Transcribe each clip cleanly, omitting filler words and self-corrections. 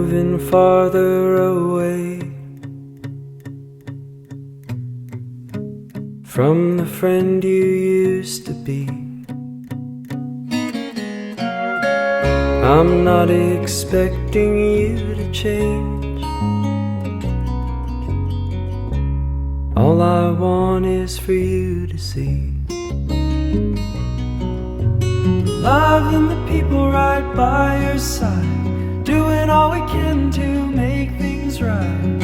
moving farther away from the friend you used to be. I'm not expecting you to change. All I want is for you to see love and the people right by your side, doing all we can to make things right.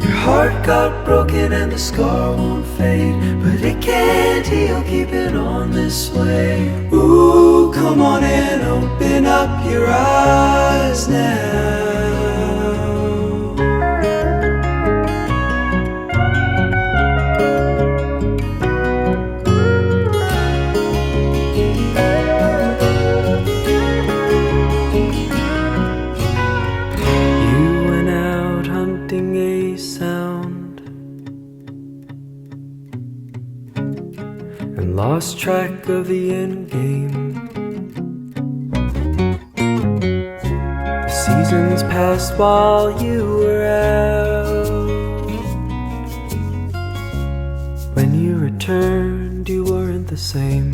Your heart got broken and the scar won't fade, but it can't heal, keep it on this way. Ooh, come on and open up your eyes now. A sound and lost track of the end game. The seasons passed while you were out. When you returned, you weren't the same.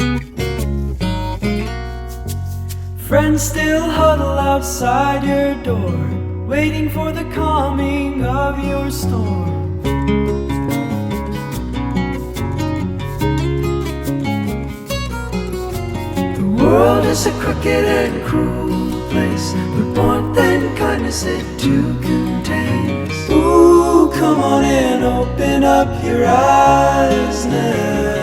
Friends still huddle outside your door, waiting for the calming of your storm. The world is a crooked and cruel place, but warmth and kindness it too contains. Ooh, come on and open up your eyes now.